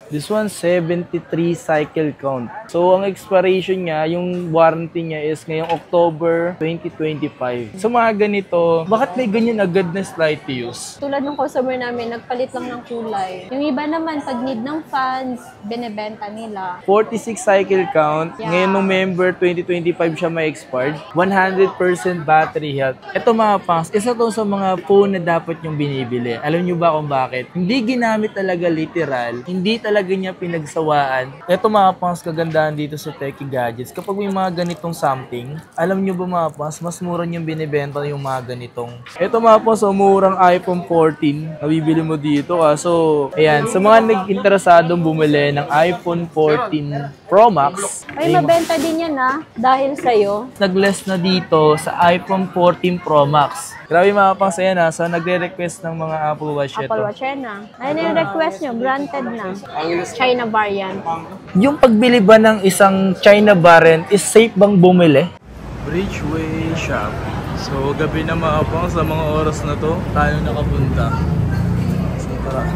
This one, 73 cycle count. So, ang expiration niya, yung warranty niya is ngayong October 2025. So, mga ganito, bakit may ganyan agad na slight use? Tulad ng customer namin, nagpalit lang ng kulay. Yung iba naman, pag need ng fans, binebenta nila. 46 cycle count. Yeah. Ngayon November 2025 siya may expired. 100% battery health. Ito mga pangs, isa to sa mga phone na dapat yung binibili. Alam nyo ba kung bakit? Hindi ginamit talaga literal. Hindi talaga niya pinagsawaan. Ito mga pangs, kagandahan dito sa Techie Gadgets. Kapag may mga ganitong something, alam nyo ba mga pangs, mas mura niyang binibenta yung mga ganitong. Ito mga pangs, murang iPhone 14. Nabibili mo dito. So, ayan. Sa mga nag-interesadong bumili ng iPhone 14 Pro Max, Ay, mabenta din yan dahil sa'yo. nag-less na dito sa iPhone 14 Pro Max. Grabe mga pangs, ayan sa nagre-request ng mga Apple Watch ito. Apple Watch yan Ayun yung request nyo, granted na. China variant. Yung pagbili ba ng isang China variant is safe bang bumili? Bridgeway Shop. So, gabi na mga pangs, sa mga oras na to, tayo nakapunta. So, tara.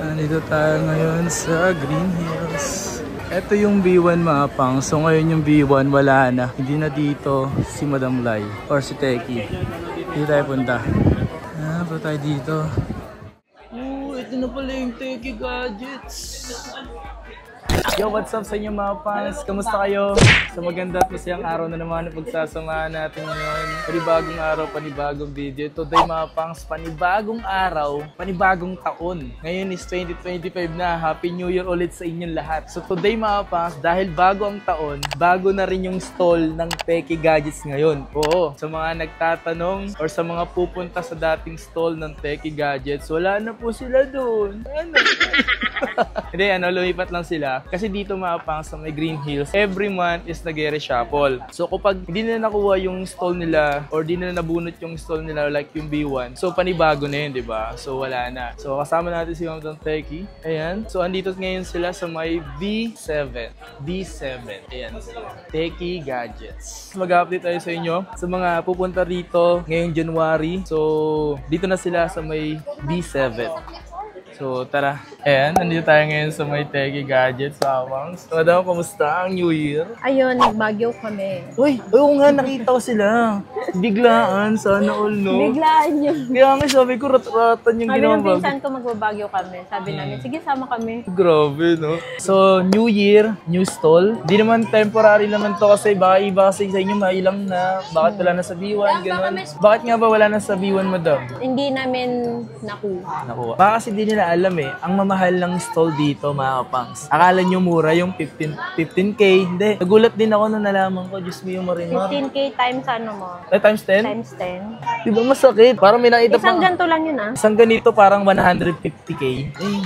Nandito tayo ngayon sa Green Hills. Ito yung B1 mga pang. So ngayon yung B1 wala na. Hindi na dito si Madam Lai or si Techie. Dito tayo punta. Pa tayo dito. Ito na pala yung Techie Gadgets. Yo, what's up sa inyo mga fans? Kamusta kayo? Sa maganda at masayang araw na naman na pagsasamahan natin ngayon. Panibagong araw, panibagong video. Today mga fans, panibagong araw, panibagong taon. Ngayon is 2025 na. Happy New Year ulit sa inyong lahat. So today mga fans, dahil bago ang taon, bago na rin yung stall ng Techie Gadgets ngayon. Oo, sa mga nagtatanong or sa mga pupunta sa dating stall ng Techie Gadgets, wala na po sila doon. Hindi, lumipat lang sila. Kasi dito mga pang sa may Green Hills, every month is nag-reshuffle. So kapag hindi na nakuha yung stall nila or di na nabunot yung stall nila like yung B1, so panibago na yun, di ba? So wala na. So kasama natin si Ma'am Techie. Ayan. So andito ngayon sila sa may B7. B7. Ayan. Techie Gadgets. Mag-update tayo sa inyo sa mga pupunta dito ngayong January. So dito na sila sa may B7. So, tara. Ayan, nandito tayo ngayon sa may Techie Gadgets sa Awangs. Madam, kamusta ang New Year? Ayun, nagbagyo kami. Uy, oo nga, nakita ko sila. Biglaan, sana all, no? Biglaan yun. Kaya nga sabi ko, rat-ratan yung Sabi ginawa. ng pinsan ko magbabagyo kami. Sabi namin, sige, sama kami. Grabe, no? So, New Year, new stall. Di naman temporary naman to kasi baka iba kasi sa inyo mailang na. Bakit wala na sa B1, gano'n. Bakit nga ba wala na sa B1, madam? Hindi namin nakuha. Baka kasi di nila alam ang mamahal ng stall dito mga pangs. Akala nyo mura yung 15K. Hindi. Nagulat din ako nung nalaman ko. Diyos mo yung marimar. 15K times ano mo? Times 10? Times 10. Diba masakit? Parang may nakita Isang ganito lang yun Isang ganito parang 150K.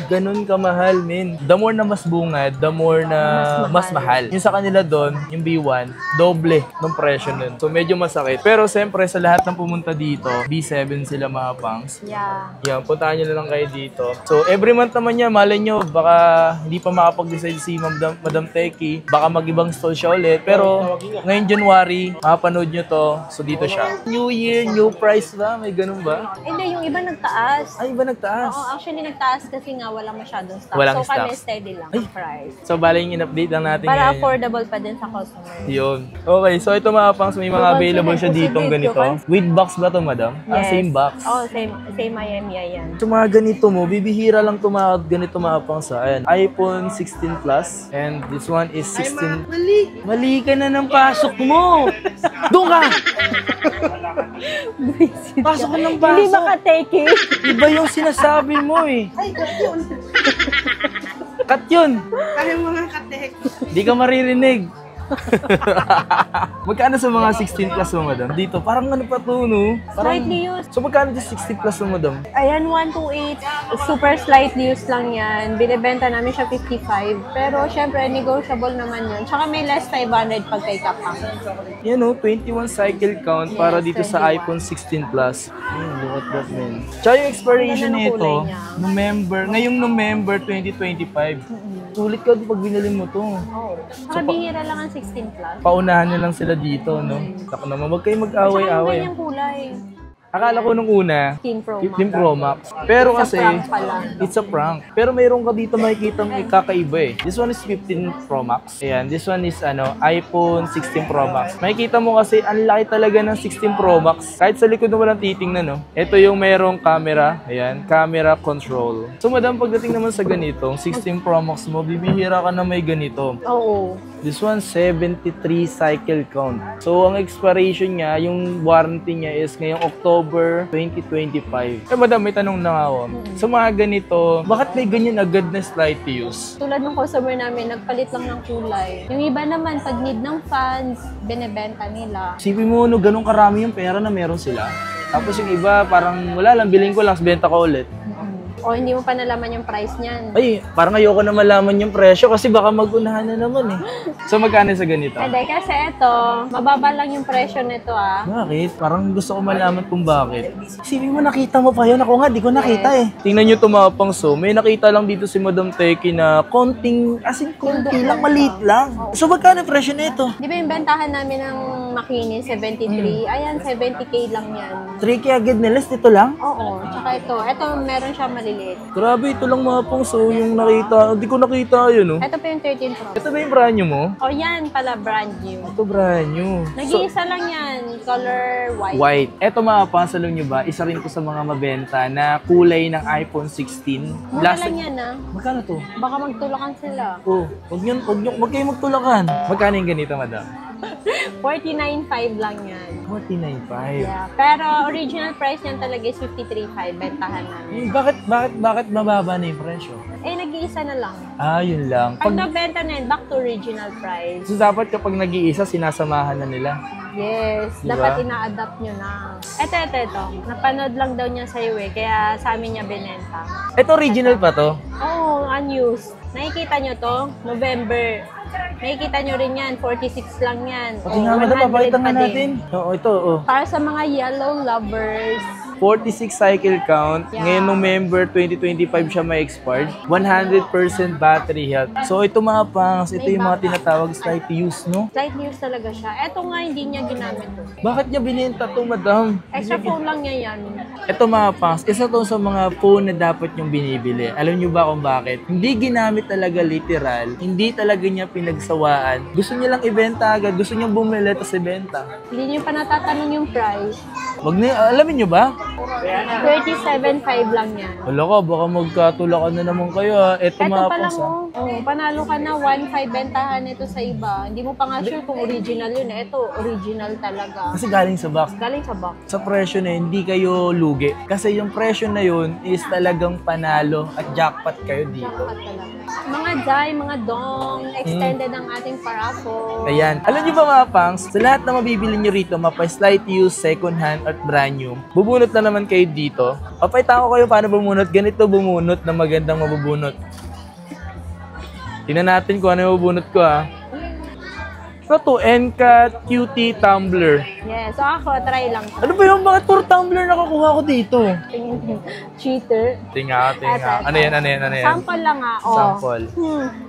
Ganun kamahal, men. The more na mas bungad, the more na mas mahal. Yung sa kanila doon, yung B1, doble ng presyo nun. So medyo masakit. Pero siyempre sa lahat ng pumunta dito, B7 sila mga pangs. Yeah. Yan, puntahan nyo na lang kayo dito. So, every month naman niya, malay nyo, baka hindi pa makapag-decide si Madam Techie. Baka mag-ibang stall siya ulit. Pero, ngayong January, makapanood nyo to. So, dito siya. New Year, new price ba? May ganun ba? Hindi, yung iba nagtaas. Ay, iba nagtaas? Oo, actually nagtaas kasi nga walang masyadong stock. Walang so, kami stocks. steady lang ang price. So, bali yung in-update lang natin Para ngayon. affordable pa din sa customer. Yun. Okay, so ito mga pangs, may mga available siya ditong ganito. With box ba to, madam? Yes. Same box. Oh, same IMEI yan. So mga ganito mo, bibihira lang tumawag ganito mga pangsa. Ayan, iPhone 16 Plus. And this one is 16. Mali ka na ng pasok mo! Doon ka! Pasok ka ng pasok! Hindi ba ka-take it? Iba yung sinasabi mo eh. Ay, cut yun. Cut yun! Kaya mga katek. Di ka maririnig. Magkano sa mga 16 plus mo, madam? Dito, parang ano pa to, no? Parang, Slightly used. so magkano sa 16 plus mo, madam? Ayan, 128. Super slightly used lang yan. Binibenta namin siya 55. Pero syempre, negotiable naman yun. Tsaka may less 500 pag kay Kapang. Yan o, 21 cycle count para Yes, dito sa 21. iPhone 16 Plus. Look at that, man. Tsaka yung expiration Ang ganda ng nito, kulay niya. ngayong November 2025. Sulit ka pag binili mo to. Oh. Saka bihira lang ang 16 plus. Paunahan nyo lang sila dito, no? Ako naman, huwag kayong Tsaka yung mag-away-away. ganyang kulay. Akala ko nung una, 15 Pro Max. 15 Pro Max. Pero It's a kasi, prank pala. it's a prank. Pero mayroon ka dito makikita may kakaiba eh. This one is 15 Pro Max. Ayan, this one is iPhone 16 Pro Max. Makikita mo kasi ang laki talaga ng 16 Pro Max. Kahit sa likod mo walang titingnan, no? Ito yung merong camera. Ayan, camera control. So madam, pagdating naman sa ganitong 16 Pro Max mo, bibihira ka na may ganito. Oo. This one, 73 cycle count. So, ang expiration niya, yung warranty niya is ngayong October 2025. Eh, madam, may tanong na nga ako. Sa mga ganito, bakit may ganyan agad na slight use? Tulad ng customer namin, nagpalit lang ng kulay. Yung iba naman, pag need ng fans, binebenta nila. Isipin mo, no, ganun karami yung pera na meron sila. Tapos yung iba, parang wala lang, bilhin ko lang, benta ko ulit. O hindi mo pa nalaman yung price niyan. Ay, parang ayoko na malaman yung presyo kasi baka magunahan na naman eh. So, magkano sa ganito? Hindi, kasi ito, mababa lang yung presyo nito ah. Bakit? Parang gusto ko malaman kung bakit. Isipin mo, nakita mo pa yun. Ako nga, di ko nakita eh. Tingnan nyo tumapang so. May nakita lang dito si Madam Teki na konting, as in konti lang, maliit lang. So, magkano yung presyo nito? Di ba yung bentahan namin ng Makini, 73? Ayan, 70K lang yan. 3K agad nilas, dito lang? Oo, tsaka ito. Ito, meron siya malilit. Grabe, ito lang mga pang so. Yung nakita, hindi ko nakita yun, no? Ito pa yung 13 Pro. Ito ba yung brand new mo? O yan pala, brand new. Ito brand new. Nag-iisa lang yan, color white. White. Ito mga pansalong nyo ba, isa rin ko sa mga mabenta na kulay ng iPhone 16. Mura lang yan ah. Magkano to? Baka magtulakan sila. Oh, wag kayo magtulakan. Magkano yung ganito, madam? 49.5 lang yan. 49.5. Yeah. Pero original price niyan talaga is 53.5 bentahan namin. Bakit mababa na yung presyo? Eh, nag-iisa na lang. Ah, yun lang. Pag nabenta na yun, back to original price. So, dapat kapag nag-iisa, sinasamahan na nila. Yes, Diba? dapat ina-adapt nyo na. Ito. Napanood lang daw niya sa'yo eh, kaya sa amin niya binenta. Ito, original pa to? Oo, unused. Nakikita nyo to? November. Nakikita nyo rin yan, 46 lang yan. Pati nga, madam, 100 papakita nga pa din. natin. Oo, ito, oh. Para sa mga yellow lovers, 46 cycle count. Yeah. Ngayon, November 2025 siya may expired. 100% battery health. So, ito mga pangs, ito yung mga tinatawag slight use, no? light news talaga siya. Eto nga, hindi niya ginamit to. Bakit niya binenta to, madam? Extra phone lang niya yan. Ito mga pangs, isa to sa mga phone na dapat niyong binibili. Alam niyo ba kung bakit? Hindi ginamit talaga literal. Hindi talaga niya pinagsawaan. Gusto niya lang ibenta agad. Gusto niya bumili tapos ibenta. Hindi niyo pa natatanong yung price. Wag na, alamin niyo ba? 37.5 lang yan. Wala ka, baka magkatulakan na naman kayo ha. Ito Eto mga pa lang pangs. mo. Oh, panalo ka na 1.5 bentahan ito sa iba. Hindi mo pa nga sure kung original yun. Ito, original talaga. Kasi galing sa box. Galing sa box. Sa presyo na yun, hindi kayo lugi. Kasi yung presyo na yun is talagang panalo at jackpot kayo dito. Jackpot talaga. Mga dye, mga dong, extended ang ating parapol. Ayan. Alam niyo ba mga pangs, sa lahat na mabibili niyo rito, mapa-slight use, second hand, at brand new, bubunot na naman kayo dito. Papayta ko kayo paano bumunot. Ganito bumunot na magandang mabubunot. Tingnan natin kung ano yung mabubunot ko ha. Ito to, NCAT QT Tumbler. Yes, so ako, try lang. Ano ba yung bakit puro tumbler nakakuha ko dito? Cheater. Tinga. Eto. Ano yan? Sample lang ah. Oh. Sample.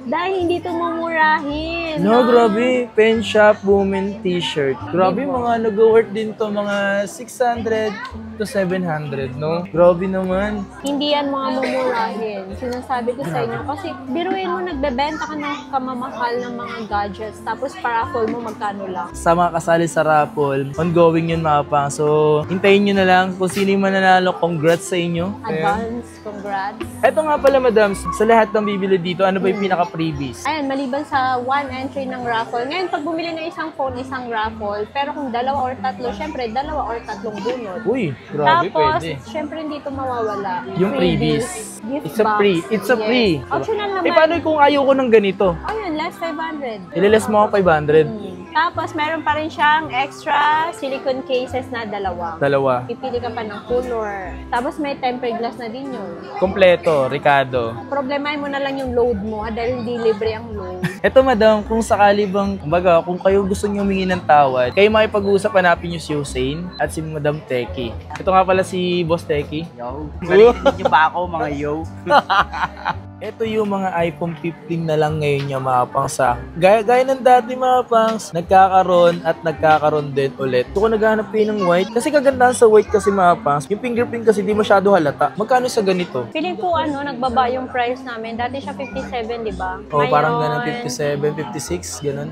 Dahil hindi ito mamurahin. No, grabe. Pen Shop Women T-shirt. Grabe, mga nag-worth din to. Mga 600 to 700, no? Grabe naman. Hindi yan mga mamurahin. Sinasabi ko sa inyo. Kasi biruin mo, nagbebenta ka ng kamamahal ng mga gadgets. Tapos paraffol mo, magkano lang. Sa mga kasali sa raffle, ongoing yun mga pang. So, hintayin nyo na lang kung sino yung mananalo. Congrats sa inyo. Advance, congrats. Eto nga pala, madam. Sa lahat ng bibili dito, ano ba yung pinaka-freebies? Ayan, maliban sa one entry ng raffle. Ngayon, pag bumili ng isang phone, isang raffle. Pero kung dalawa or tatlo, syempre, dalawa or tatlong bunot. Uy, grabe, Tapos, pwede. syempre, hindi ito mawawala. Yung freebies. Gift It's a box. free. It's a Yes. free. Optional naman. Eh, paano kung ayaw ko ng ganito? Ayun, less 500. Ililes mo ako 500. Tapos, meron pa rin siyang extra silicone cases na dalawa. Dalawa. Pipili ka pa ng color. Tapos, may tempered glass na din yun. Kompleto, Ricardo. Problemahin mo na lang yung load mo dahil hindi libre ang load. Eto madam, kung sakali bang, kumbaga, kung kayo gusto nyo humingi ng tawad, kayo makipag-usap, hanapin nyo si Hussein at si Madam Teki. Ito nga pala si Boss Teki. Yo, narinig niyo ba ako mga yo? Ito yung mga iPhone 15 na lang ngayon niya mga pangs ha. Gaya ng dati mga pangs, nagkakaroon din ulit. Ito ko naghahanap kayo ng white. Kasi kagandahan sa white kasi mga pangs, yung fingerprint kasi di masyado halata. Magkano sa ganito? Feeling ko nagbaba yung price namin. Dati siya 57, di ba? Oh, parang ganun, 57, 56, ganun.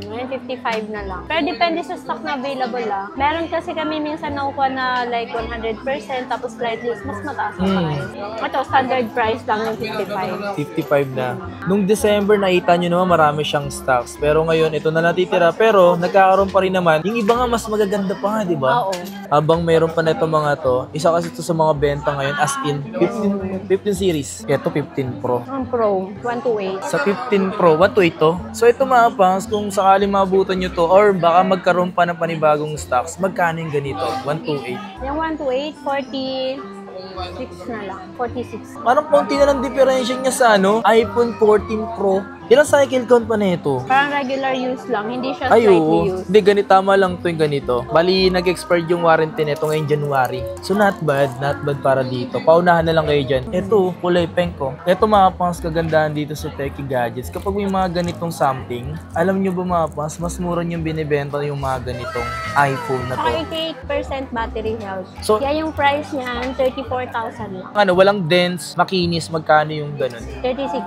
Ngayon 55 na lang. Pero depende sa stock na available Meron kasi kami minsan nakukuha na like 100%, tapos slightly mas mataas na pa ngayon. Ito, standard price lang ng 55. 55 na. Nung December, nakita nyo naman marami siyang stocks. Pero ngayon, ito na natitira. Pero nagkakaroon pa rin naman. Yung iba nga mas magaganda pa nga, di ba? Oo. Habang mayroon pa na ito mga to, isa kasi ito sa mga benta ngayon as in 15 series. Ito 15 Pro. Ang Pro, 128. Sa 15 Pro, 128 to. So ito mga pangs, kung sakali mabutan nyo to or baka magkaroon pa ng panibagong stocks, magkano yung ganito? 128. Yung 128, 46 na lang. 46. Parang konti na lang differential niya sa iPhone 14 Pro. Ilang cycle count pa na ito? Parang regular use lang, hindi siya Ay, slightly oo. used. Hindi, tama lang ito yung ganito. Bali, nag-expired yung warranty nito ngayong January. So, not bad para dito. Paunahan na lang kayo dyan. Ito, kulay pink ko. Ito mga pangs kagandahan dito sa Techie Gadgets. Kapag may mga ganitong something, alam nyo ba mga pangs, mas mura yung binibenta yung mga ganitong iPhone na to. Saka 88% battery health. So, kaya yung price niyan, 34,000 lang. Walang dents, makinis, magkano yung ganun? 36.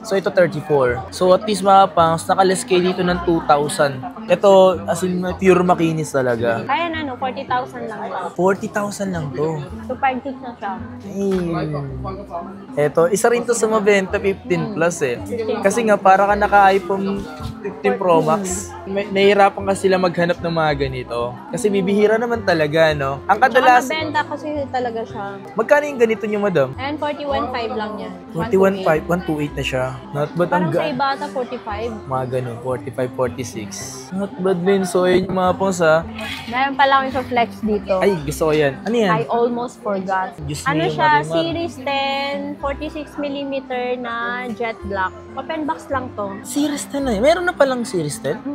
So, ito 34. So, at least mga pangs, nakaless kayo dito ng 2,000. Ito, as in, pure makinis talaga. Kaya 40,000 lang lang. 40,000 lang to. So, 5 gigs na siya. Ito, isa rin to sa mabenta 15 plus eh. Kasi nga, para ka naka-iPhone 15 Pro Max, nahihirapan ka sila maghanap ng mga ganito. Kasi bibihira naman talaga, no? Ang kadalas... Tsaka mabenta kasi talaga siya. Magkano yung ganito nyo, madam? And 41.5 lang yan. 41.5, 128 na siya. Not bad ang Parang sa iba ata 45. mga ganun, 45, 46. Not bad din. So, yun yung mga pons ha. Meron pa lang yung flex dito. Ay, gusto ko yan. Ano yan? I almost forgot. Diyos Ano mio, siya? Marimar. Series 10, 46mm na jet black. Open box lang to. Series 10 na yun. Meron na palang Series 10?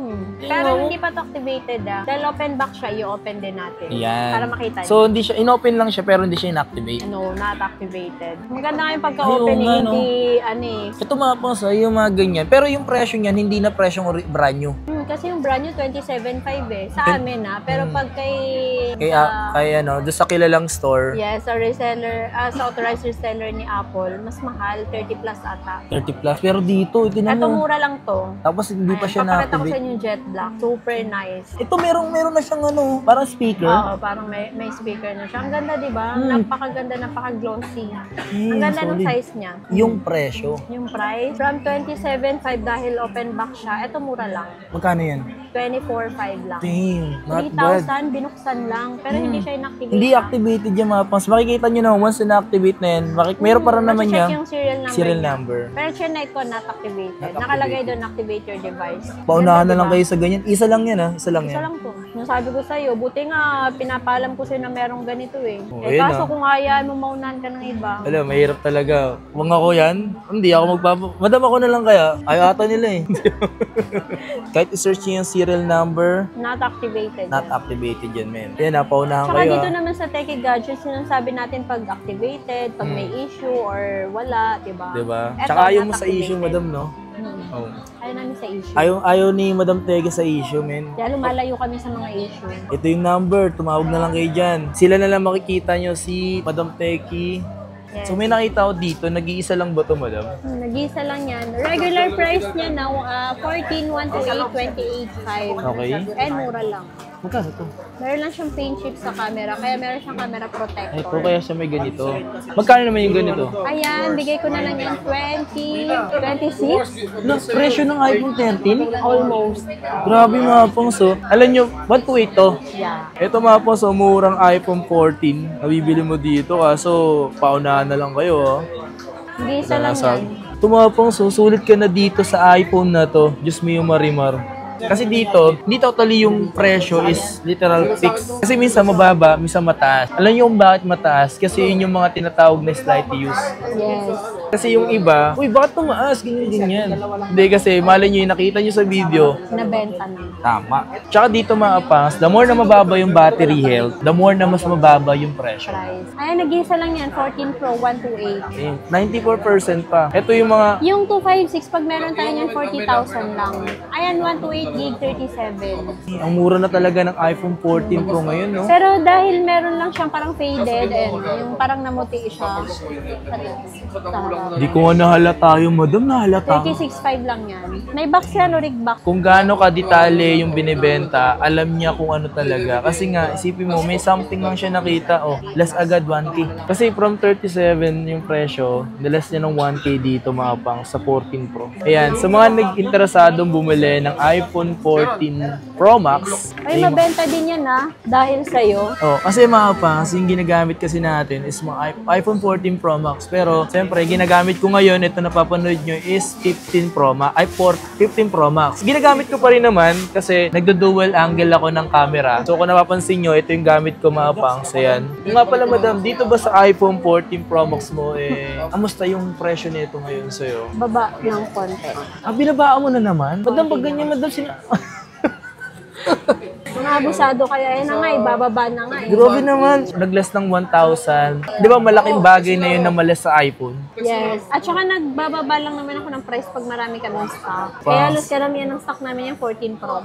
Pero hindi pa to activated Dahil open box siya, i-open din natin. Yan. Para makita niyo. So, hindi siya, in-open lang siya pero hindi siya in-activate. Not activated. Maganda nga yung pagka-open, Ay, oo nga, no? hindi, Ito mga pons ha, yung mga ganyan. Pero yung presyo niyan, hindi na presyong brand new. kasi yung brand new, 27.5 Sa amin Pero pag kay... Kaya doon sa kilalang store, Yes, sa reseller, sa authorized reseller ni Apple, mas mahal, 30 plus ata. 30 plus. Pero dito, tinan Ito mo. mura lang to. Tapos hindi pa siya Papakita ko sa na-activate. inyo yung jet black. Super nice. Ito meron na siyang parang speaker. Oo, parang may speaker na siya. Ang ganda, di ba? Napakaganda, napaka-glossy. Ang ganda ng solid. size niya. Yung presyo. Yung price, from 27.5 dahil open box siya. Ito mura lang. Magkano yan? 24.5 lang. Damn, not bad. 3,000, binuksan lang. Pero hindi siya inactivate. Hindi activated yung mga pons. Makikita nyo naman, once na-activate na yan, meron pa rin naman Check niya. yung serial number. Serial niya. number. Pero chinek ko, not activated. Not Nakalagay activated. doon, activate your device. Paunahan Ganda, na lang diba? kayo sa ganyan. Isa lang yan Isa lang Isa yan. lang to. Yung sabi ko sa'yo, buti nga, pinapalam ko sa'yo na merong ganito eh. Ayun, Kaso kung hayaan mo maunahan ka ng iba. Alam, mahirap talaga. Kung ako yan, hindi ako Madam ako na lang kaya. Ay ata nila eh. Kahit i-search niyo yung serial number, Not activated. not activated yan, men. Yan, napaunahan Saka kayo. dito naman sa Techie Gadgets, sinasabi natin pag activated, pag may issue or wala, diba? Diba? Eto, Tsaka ayaw mo not sa issue, activated. madam, no? Oh. Ayaw namin sa issue. Ayaw ni Madam Tege sa issue, men. Kaya lumalayo kami sa mga issue. Ito yung number, tumawag na lang kayo dyan. Sila na lang makikita nyo, si Madam Teki. Yes. So may nakita ko dito, nag-iisa lang ba ito, madam? Nag-isa lang yan. Regular price niya na 14,128, 28,500. Okay. And mura lang. Magkano to? Meron lang siyang paint chip sa camera, kaya meron siyang camera protector. Ito, kaya siya may ganito. Magkano naman yung ganito? Ayan, bigay ko na lang yan 26. No, presyo ng iPhone 13? Almost. Grabe mga pongso. Alam nyo, 128 to. Yeah. Ito mga pongso, murang iPhone 14. Nabibili mo dito, kaso paunahan na lang kayo. Nag-isa lang yan. Ito mga pongso, sulit ka na dito sa iPhone na to. Diyos mo yung marimar. Kasi dito, hindi totally yung presyo is literal fixed. Kasi minsan mababa, minsan mataas. Alam niyo kung bakit mataas? Kasi yun yung mga tinatawag na slightly used. Yes. Kasi yung iba, uy, bakit tumaas? Ganyan. Hindi kasi, malay nyo yung nakita nyo sa video, Nabenta na. tama. Tsaka dito mga pangs, the more na mababa yung battery health, the more na mas mababa yung presyo. Price. Ayan, nag-isa lang yan. 14 Pro, 128. Ayun, 94% pa. Ito yung mga, Yung 256, pag meron tayo niyan, 40,000 lang. Ayan, 128 gig, 37. ang mura na talaga ng iPhone 14 Pro ngayon, no? Pero dahil meron lang siyang parang faded and yung parang namuti siya. Hindi ko nga nahalata yung madam, nahalata. 36.5 lang yan. May box yan o rig box. Kung gaano ka-detalye yung binibenta, alam niya kung ano talaga. Kasi nga, isipin mo, may something lang siya nakita, oh, less agad 1K. Kasi from 37 yung presyo, nilas niya ng 1K dito mga pang sa 14 Pro. Ayan, sa mga nag-interesadong bumili ng iPhone 14 Pro Max, Ay, mabenta din yan dahil sa'yo. oh, kasi mga pangs, yung ginagamit kasi natin is mga iPhone 14 Pro Max. Pero, siyempre, ginagamit ko ngayon, ito napapanood nyo is 15 Pro Max, 15 Pro Max. Ginagamit ko pa rin naman kasi nagdo-dual angle ako ng camera. So, kung napapansin nyo, ito yung gamit ko mga pangs. Ayan. Yung nga pala, madam, dito ba sa iPhone 14 Pro Max mo, amusta yung presyo nito ngayon sa'yo? Baba ng konti. Binabaan mo na naman? Madam, pag ganyan, madam, Mga abusado kaya na nga, bababa na nga. Grabe naman. Nag-less ng 1,000. Di ba malaking bagay na yun na malas sa iPhone? Yes. At saka nagbababa lang naman ako ng price pag marami kaming stock. Kaya halos karamihan ng stock namin yung 14 Pro.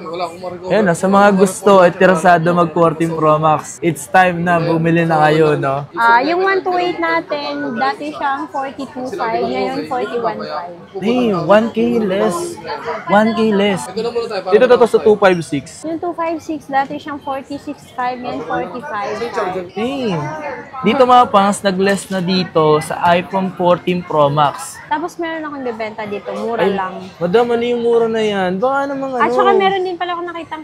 Ayan, sa mga gusto at interesado mag 14 Pro Max, it's time na bumili na kayo, no? Yung 128 natin, dati siyang 42.5, ngayon 41.5. Hey, 1K less. 1K less. Dito to sa 256. Yung 256, dati siyang 46.5, ngayon 45. Hey, dito mga pangs, nag-less na dito sa iPhone 14 Pro Max. Tapos meron akong bebenta dito, mura lang. Madam, ano yung mura na yan? Baka namang ano? At saka meron din pala ako nakitang,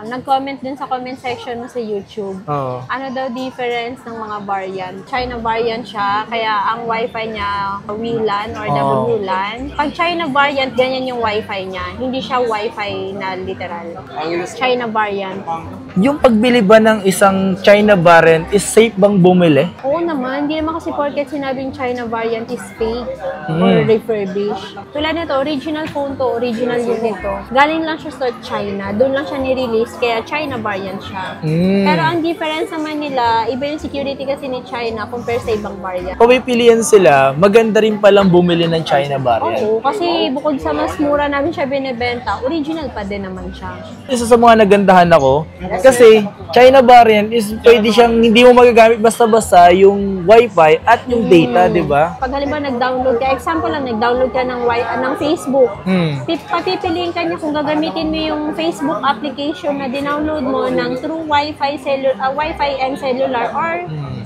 nag-comment din sa comment section mo sa YouTube. Oo. Ano daw difference ng mga variant? China variant siya, kaya ang wifi niya WLAN or WLAN. Pag China variant, ganyan yung wifi niya. Hindi siya wifi na literal. China variant. Yung pagbili ba ng isang China variant is safe bang bumili? Oo naman, hindi naman kasi porket sinabing China variant is fake or refurbished. Tulad nito, original phone to, original unit to. Galing lang siya sa China, doon lang siya ni-release, kaya China variant siya. Pero ang difference naman nila, iba yung security kasi ni China compare sa ibang variant. Kung may pilihan sila, maganda rin palang bumili ng China variant. Oo, kasi bukod sa mas mura namin siya binibenta, original pa din naman siya. Isa sa mga nagandahan ako, kasi China variant is pwede siyang hindi mo magagamit basta-basta yung wifi at yung data, di ba? Pag halimbawa nag-download ka, example lang, nag-download ka ng Facebook, papipiliin ka niya kung gagamitin mo yung Facebook application na dinownload mo ng through Wi-Fi and cellular or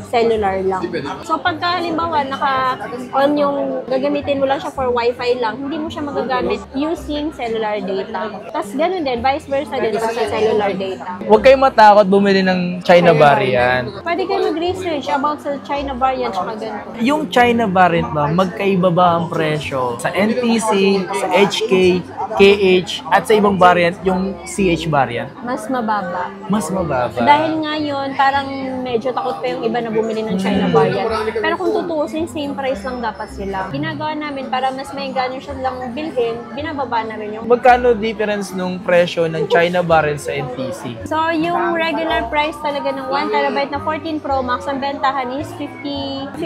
cellular lang. So pagka halimbawa naka-on yung gagamitin mo lang siya for Wi-Fi lang, hindi mo siya magagamit using cellular data. Tapos ganun din, vice versa din sa cellular data. Huwag kayong matakot bumili ng China variant. Pwede kayo mag-research about sa China variant tsaka ganito. Yung China variant ba, magkaiba ba ang presyo sa NTC, sa HK, KH, at sa ibang variant, yung CH variant? Mas mababa. Mas mababa. Dahil ngayon, parang medyo takot pa yung iba na bumili ng China variant. Pero kung tutuusin, same price lang dapat sila. Ginagawa namin para mas may ganun siya lang bilhin, binababa namin yung... Magkano difference nung presyo ng China variant sa NTC? So, yung regular price talaga ng 1TB na 14 Pro Max, ang bentahan is 57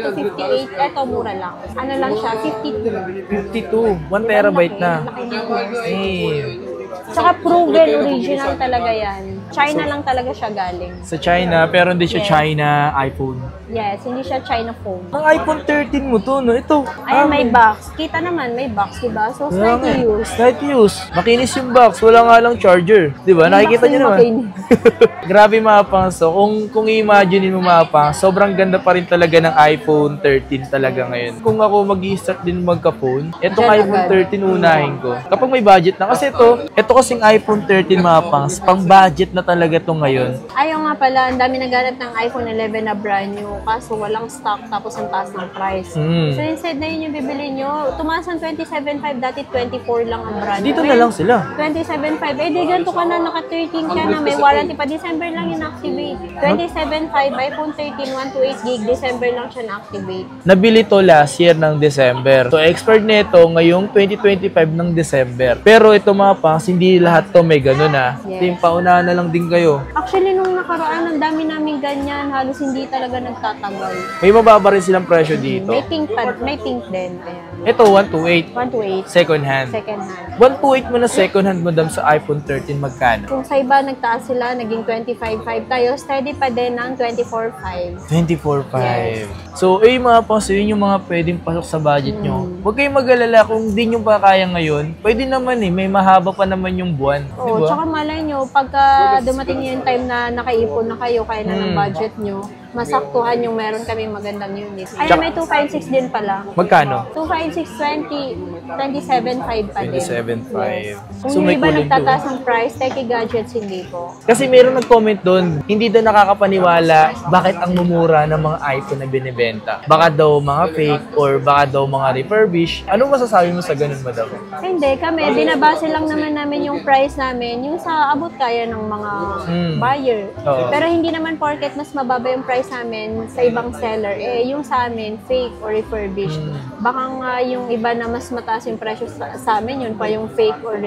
to 58. Eto, mura lang. Ano lang siya, 52. 52. 1 terabyte na. Laki niya. Eh, Tsaka proven original talaga yan. China lang talaga siya galing. sa China, pero hindi siya Yes. China iPhone. Yes, hindi siya China phone. Ang iPhone 13 mo to, no? Ito. Ayan, may box. Kita naman, may box, diba? So, Kaya nga, slightly used. slight use. Makinis yung box. Wala nga lang charger. Di ba? Nakikita Yung nyo box naman. yung Grabe mga pangso. Kung i-imagine mo mga pang, sobrang ganda pa rin talaga ng iPhone 13 talaga ngayon. Kung ako mag-i-start din magka-phone, itong Diyan iPhone agad. 13 unahin ko. Kapag may budget na. Kasi ito kasing iPhone 13 mga pangs, pang budget na na talaga to ngayon. Ayaw nga pala, ang dami naghanap ng iPhone 11 na brand new, kaso walang stock tapos ang taas ng price. So instead na yun yung bibili nyo, tumaas ang 27.5, dati 24 lang ang brand new. Dito na lang sila. 27.5, eh di ganito ka na, naka-13 ka na, may warranty pa, December lang yung activate. 27.5, iPhone 13, 128 gig, December lang siya na-activate. Nabili to last year ng December. So, expert nito ngayong 2025 ng December. Pero ito mga pangs, hindi lahat to may ganun Yes. Team, paunahan na lang din kayo. Actually, nung nakaraan, ang dami namin ganyan, halos hindi talaga nagtatagal. May mababa rin silang presyo dito. May pink pa, may pink din. Ayan. Ito, 128. 128, Second hand. second hand. 128 mo na second hand, madam, sa iPhone 13, magkano? Kung sa iba nagtaas sila, naging 25.5 tayo, steady pa din ng 24.5. 24.5. So, mga pangs, yun yung mga pwedeng pasok sa budget nyo. Huwag kayong mag-alala kung di nyo pa kaya ngayon. Pwede naman may mahaba pa naman yung buwan. Oo, Diba? tsaka malay nyo, pagka dumating yung time na nakaipon na kayo, kaya na ng budget nyo, masaktuhan yung meron kaming magandang unit. Ay, may 256 din pala. Magkano? 256, 27.5 pa din. 27.5. Kung So, yung may iba kulang nagtataas ng price, Techie Gadgets hindi po. Kasi meron nag-comment doon, hindi daw nakakapaniwala bakit ang mumura ng mga iPhone na binibenta. Baka daw mga fake or baka daw mga refurbished. Anong masasabi mo sa ganun, madam? Hindi, kami, binabase lang naman namin yung price namin, yung sa abot kaya ng mga buyer. Oo. Pero hindi naman porket mas mababa yung price namin sa ibang seller, yung sa amin, fake or refurbished. Baka nga yung iba na mas mataas yung presyo sa amin, yun pa yung fake or Oo.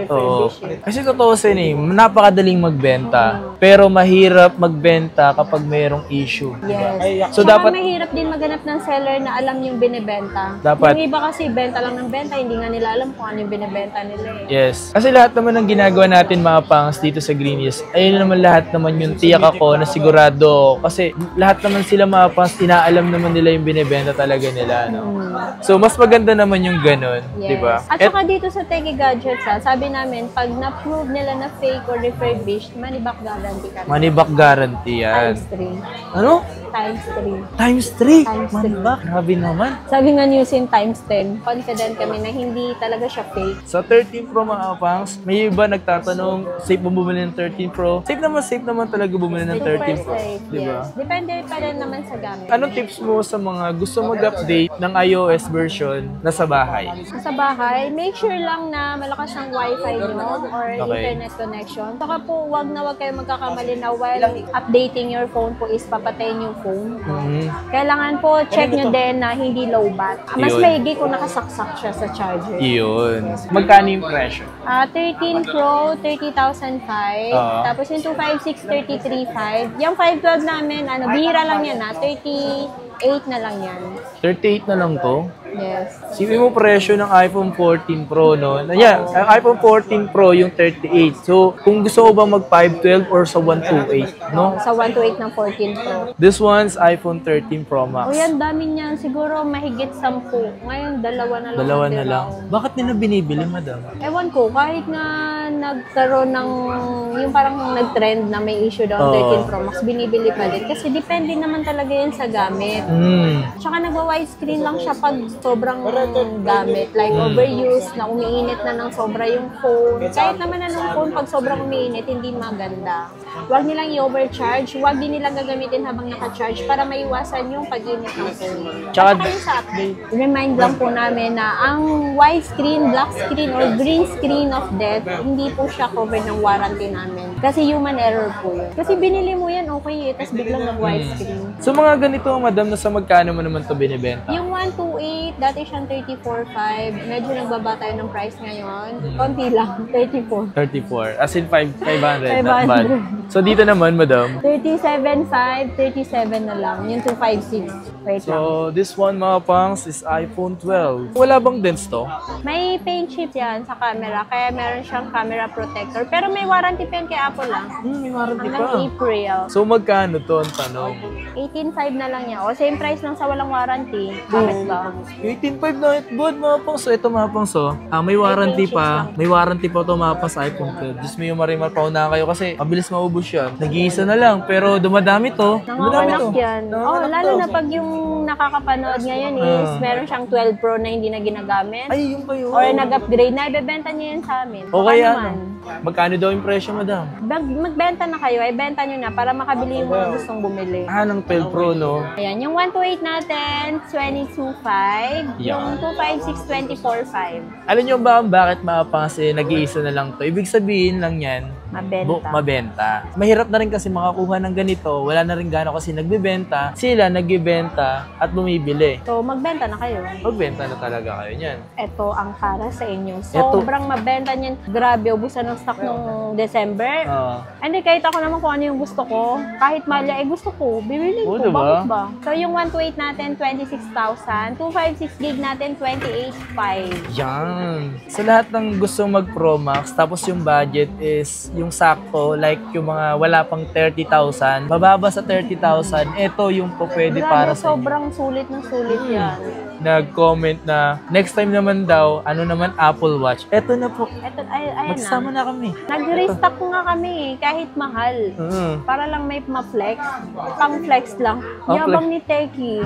refurbished. Kasi totoo napakadaling magbenta. Pero mahirap magbenta kapag mayroong issue. Diba? Yes. So, Tsaka dapat mahirap din maghanap ng seller na alam yung binibenta. Dapat. Yung iba kasi benta lang ng benta, hindi nga nila alam kung ano yung binibenta nila eh. Yes. Kasi lahat naman ng ginagawa natin mga pangs dito sa Greenies, ayun naman lahat naman yung tiyak ako na sigurado. Kasi lahat naman sila mga pangs, inaalam naman nila yung binibenta talaga nila. No? So, mas maganda naman yung ganun. Yes. Diba? At saka dito sa Techie Gadgets, sabi namin, pag na-prove nila na fake or refurbished, money back guarantee kami. Money back guarantee yan. Times 3. Ano? Times 3. Times 3. Times Money 3. back. Grabe naman. Sabi nga Newsin times 10. Confident kami na hindi talaga siya fake. Sa 13 Pro mga pangs, may iba nagtatanong, safe ba bumili ng 13 Pro? Safe naman talaga bumili ng 13 Pro. Safe, Diba? yes. Depende pa rin naman sa gamit. Anong tips mo sa mga gusto mag-update ng iOS version na sa bahay? Sa bahay, make sure lang na malakas ang wifi nyo or Okay. internet connection. Saka po, wag kayo magkakamali na while updating your phone po is papatayin yung phone. Kailangan po check nyo din na hindi low bat. Mas Yun. maigi kung nakasaksak siya sa charger. Iyon. Magkano yung presyo? 13 Pro, 30,005. Oo. Tapos yung 256, 33,500. Yung 512 namin, bihira lang yan 38 na lang yan. 38 na lang to? Yes. Sipin mo presyo ng iPhone 14 Pro, no? Yeah, ang iPhone 14 Pro yung 38. So, kung gusto ko ba mag 512 or sa 128, no? Sa 128 ng 14 Pro. This one's iPhone 13 Pro Max. O yan, dami niyan. Siguro mahigit 10. Ngayon, dalawa na lang. Dalawa ang na lang. biraw. Bakit nila binibili, madam? Ewan ko, kahit nga nagkaroon ng, yung parang nag-trend na may issue daw ang Oo. 13 Pro Max, binibili pa din. Kasi depende naman talaga yun sa gamit. Tsaka nagwa-widescreen lang siya pag sobrang gamit. Like overuse, na umiinit na ng sobra yung phone. Kahit naman anong phone, pag sobrang umiinit, hindi maganda. Huwag nilang i-overcharge. Huwag din nilang gagamitin habang naka-charge para maiwasan yung pag-init ng phone. Tsaka- Tsaka yung sa update. Remind lang po namin na ang white screen, black screen, or green screen of death, hindi po siya covered ng warranty namin. Kasi human error po yun. Kasi binili mo yan, okay, tapos biglang nag-white screen. So, mga ganito, madam, nasa magkano mo naman to binibenta? Yung 128, dati siyang 34.5. Medyo nagbaba tayo ng price ngayon. Konti lang, 34. 34. As in 500. 500. Not bad. So, dito naman, madam. 37.5, 37 na lang. Yung 256. Wait lang. So, this one, mga pangs, is iPhone 12. Wala bang dents to? May paint chip yan sa camera, kaya meron siyang camera protector. Pero may warranty pa yan kay Apple lang. May warranty Hanggang pa. April. So, magkano to ang tanong? 18.5 na lang yan. O same price lang sa walang warranty. Bakit ba? 18.5 na good mga pangs. Ito mga pangs, may warranty pa. May warranty pa ito mga pangs sa iPhone 12. Diyos mo yung marimar, pauna kayo kasi mabilis maubos yan. Nag-iisa na lang, pero dumadami to. Nanganganak yan. Lalo na pag yung nakakapanood ngayon is meron siyang 12 Pro na hindi na ginagamit. Ay, yun pa yun. Or nag-upgrade na, ibebenta niyo yan sa amin. Okay Baka ano? Magkano daw yung presyo, madam? Magbenta na kayo, ay benta nyo na para makabili yung mga gustong bumili. Ng 12 Pro, no? Ayan, yung 128 natin, 22.5. Yung 256, 24.5. Alam nyo ba bakit maapangas nag-iisa na lang to? Ibig sabihin lang yan, mabenta. Mahirap na rin kasi makakuha ng ganito. Wala na rin gano'n kasi nagbibenta. Sila nagbibenta at bumibili. So, magbenta na kayo. Magbenta na talaga kayo niyan. Ito ang para sa inyo. Sobrang mabenta niyan. Grabe, ubusan ng stock nung December. Hindi, kahit ako naman kung ano yung gusto ko. Kahit mali, gusto ko. Bibili ko. Diba? Bakit ba? So, yung 128 natin, 26,000. 256 gig natin, 28,500. Yan. Sa lahat ng gusto mag-Pro Max, tapos yung budget is yung sakto, like yung mga wala pang 30,000, mababa sa 30,000, ito yung po pwede para sa inyo. Sobrang sulit na sulit yan. Nag-comment na, next time naman daw, ano naman Apple Watch. Ito na po. Ayan Magsama na kami. Nag-restock nga kami kahit mahal. Para lang may ma-flex. Pang-flex lang. Yabang ni Teki.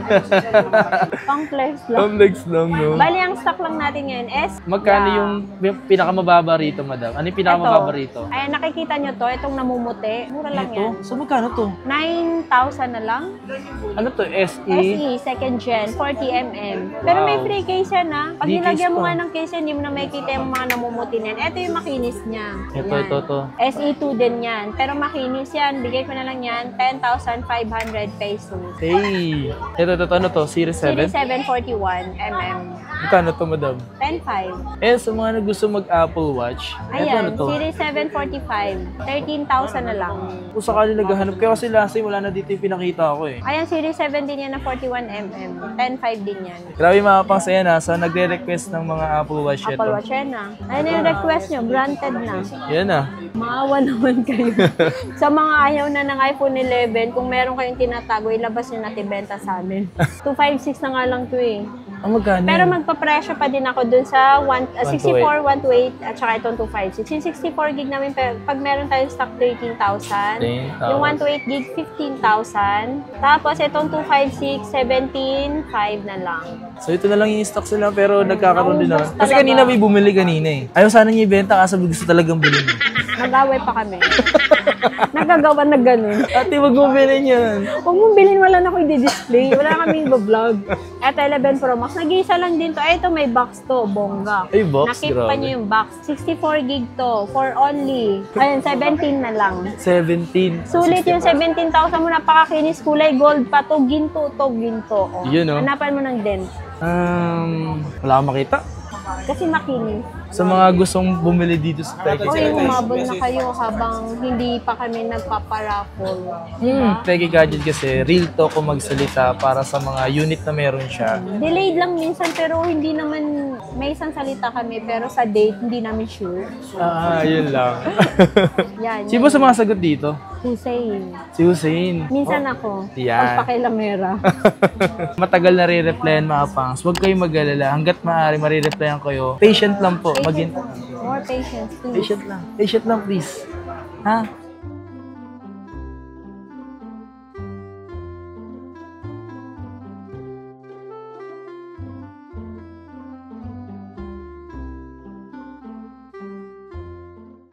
Pang-flex lang. Pang-flex lang, no? Bali, ang stock lang natin ngayon is... Magkano yung pinakamababa rito, madam? Ano yung pinakamababa rito? Ayan, nakikita nyo to. Itong namumuti. Mura lang yan. So, magkano to? 9,000 na lang. Ano to? SE? SE, second gen, 40mm. Pero may free case yan, ha? Pag nilagyan mo nga ng case yan, hindi mo na makikita yung mga namumuti na yan. Ito yung makinis niya. Ito. SE2 din yan. Pero makinis yan. Bigay ko na lang yan, 10,500 pesos. Hey! Ito. Ano to? Series 7? Series 741mm. Magkano to, madam? 10,500. Sa mga na gusto mag-Apple Watch, Ayan, ano to? Series 745. 13,000 na lang. Kung sakali naghahanap kayo kasi last time wala na dito yung pinakita ko eh. Ayan, Series 7 din yan na 41mm. 10,500 din yan. Grabe mga pangsaya na. So, nagre-request ng mga Apple Watch ito. Apple Watch yan na. Ano yung request nyo? Granted na. Yan na. Maawa naman kayo. Sa mga ayaw na ng iPhone 11, kung meron kayong tinatago, ilabas nyo natin benta sa amin. 256 na nga lang to eh. Magkano? Pero magpa-presyo pa din ako dun sa 64, 128 at saka itong 256. Yung 64 gig namin, pag meron tayong stock 13,000. Yung 128 gig, 15,000. Tapos itong 256, 17,500 na lang. So ito na lang yung stock sila pero nagkakaroon din naman. Kasi kanina may bumili kanina eh. Ayaw sana niya ibenta kasi gusto talagang bilhin. Nag-away pa kami. Nagagawa na ganun. Ate, wag mo bilhin yan. Huwag mong bilhin, wala na ako i-display. Wala na kami i-vlog. Ito 11 Pro Max. Nag-iisa lang din to. Ito may box to, bongga. Ay, box? Nakip pa niyo yung box. 64 gig to, for only. Ayun, 17 na lang. 17. Sulit yung 17,000 mo, napakakinis, kulay gold pa to, ginto to, ginto. Oh. Yun, oh. Hanapan mo ng dent. Wala akong makita. Kasi makinis. Sa mga gustong bumili dito sa Teki Uy, Gadget. humabol na kayo habang hindi pa kami nagpaparaffle. Diba? Teki Gadget kasi real talk kung magsalita para sa mga unit na meron siya. Delayed lang minsan pero hindi naman, may isang salita kami pero sa date hindi namin sure. Yun lang. Yan. Sino ba sumasagot dito? Hussein. Si Hussein. Minsan ako. Yan. Pagpakilamera. Matagal na re-replyan mga pangs. Huwag kayong mag-alala. Hanggat maaari marireplyan kayo. Patient lang po. More patience, please. Patient lang. Patient lang please. Ha?